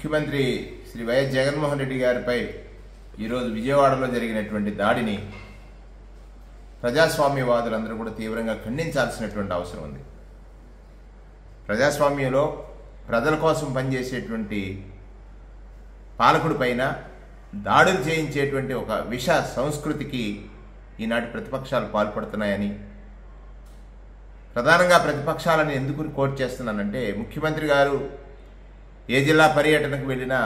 ముఖ్యమంత్రి శ్రీ వైఎస్ జగన్మోహన్ రెడ్డి గారిపై ఈరోజు విజయవాడలో జరిగినటువంటి దాడిని ప్రజాస్వామ్యవాదులందరూ కూడా తీవ్రంగా ఖండించాల్సినటువంటి అవసరం ఉంది. ప్రజాస్వామ్యంలో ప్రజల కోసం పనిచేసేటువంటి పాలకుడి పైన దాడులు చేయించేటువంటి ఒక విష సంస్కృతికి ఈనాటి ప్రతిపక్షాలు పాల్పడుతున్నాయని, ప్రధానంగా ప్రతిపక్షాలను ఎందుకు కోట్ చేస్తున్నానంటే, ముఖ్యమంత్రి గారు ఏ జిల్లా పర్యటనకు వెళ్ళినా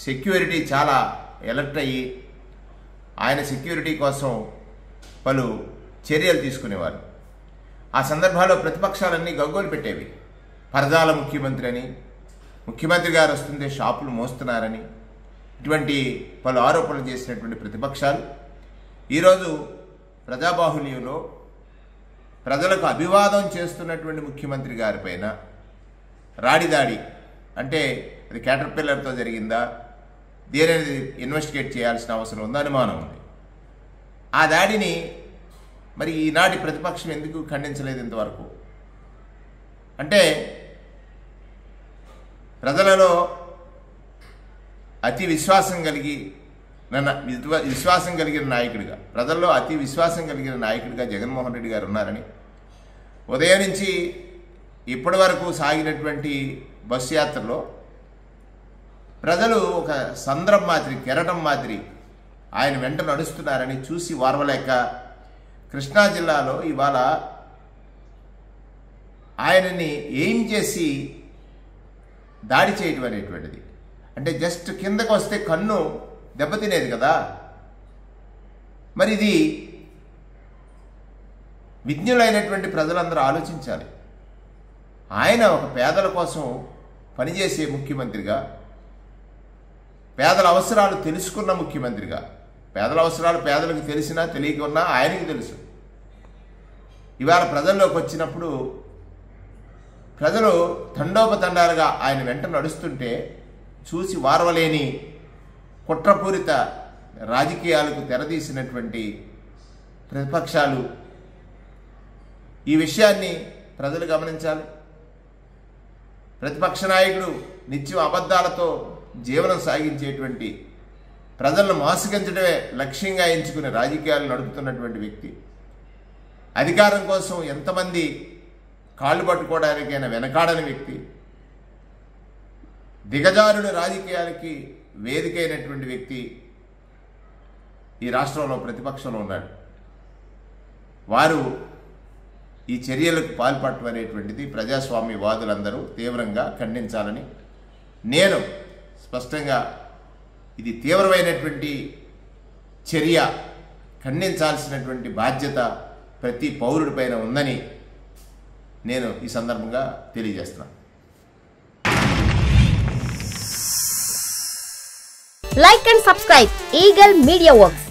సెక్యూరిటీ చాలా అలర్ట్ అయ్యి ఆయన సెక్యూరిటీ కోసం పలు చర్యలు తీసుకునేవారు. ఆ సందర్భాల్లో ప్రతిపక్షాలన్నీ గగ్గోలు పెట్టేవి. పరదాల ముఖ్యమంత్రి అని, ముఖ్యమంత్రి గారు వస్తుంటే షాపులు మోస్తున్నారని, ఇటువంటి పలు ఆరోపణలు చేసినటువంటి ప్రతిపక్షాలు ఈరోజు ప్రజాబాహుల్యంలో ప్రజలకు అభివాదం చేస్తున్నటువంటి ముఖ్యమంత్రి గారిపైన రాడిదాడి అంటే అది క్యాటర్పిల్లర్తో జరిగిందా, దేనిని ఇన్వెస్టిగేట్ చేయాల్సిన అవసరం ఉందా అనుమానం ఉంది. ఆ దాడిని మరి ఈనాటి ప్రతిపక్షం ఎందుకు ఖండించలేదు ఇంతవరకు అంటే, ప్రజలలో అతి విశ్వాసం కలిగిన నాయకుడిగా, ప్రజల్లో అతి విశ్వాసం కలిగిన నాయకుడిగా జగన్మోహన్ రెడ్డి గారు ఉన్నారని, ఉదయం నుంచి ఇప్పటి వరకు సాగినటువంటి బస్సు యాత్రలో ప్రజలు ఒక సంద్రం మాదిరి, కెరటం మాదిరి ఆయన వెంట నడుస్తున్నారని చూసి వారవలేక కృష్ణా జిల్లాలో ఇవాళ ఆయనని ఏం చేసి దాడి చేయడం అనేటువంటిది అంటే జస్ట్ కిందకు వస్తే కన్ను దెబ్బతినేది కదా. మరి ఇది విజ్ఞులైనటువంటి ప్రజలందరూ ఆలోచించాలి. ఆయన ఒక పేదల కోసం పనిచేసే ముఖ్యమంత్రిగా, పేదల అవసరాలు తెలుసుకున్న ముఖ్యమంత్రిగా, పేదల అవసరాలు పేదలకు తెలిసినా తెలియకున్నా ఆయనకి తెలుసు. ఇవాళ ప్రజల్లోకి వచ్చినప్పుడు ప్రజలు తండోపతండాలుగా ఆయన వెంట నడుస్తుంటే చూసి వారవలేని కుట్రపూరిత రాజకీయాలకు తెరదీసినటువంటి ప్రతిపక్షాలు ఈ విషయాన్ని ప్రజలు గమనించాలి. ప్రతిపక్ష నాయకుడు నిత్యం అబద్ధాలతో జీవనం సాగించేటువంటి, ప్రజలను మోసగించడమే లక్ష్యంగా ఎంచుకునే రాజకీయాలు నడుపుతున్నటువంటి వ్యక్తి, అధికారం కోసం ఎంతమంది కాళ్ళు పట్టుకోవడానికైనా వెనకాడని వ్యక్తి, దిగజారుడు రాజకీయాలకి వేదికైనటువంటి వ్యక్తి ఈ రాష్ట్రంలో ప్రతిపక్షంలో ఉన్నాడు. వారు ఈ చర్యలకు పాల్పడటం అనేటువంటిది ప్రజాస్వామ్యవాదులందరూ తీవ్రంగా ఖండించాలని, నేను స్పష్టంగా ఇది తీవ్రమైనటువంటి చర్య, ఖండించాల్సినటువంటి బాధ్యత ప్రతి పౌరుడిపైన ఉందని నేను ఈ సందర్భంగా తెలియజేస్తున్నాను. Like and subscribe Eagle Media Works.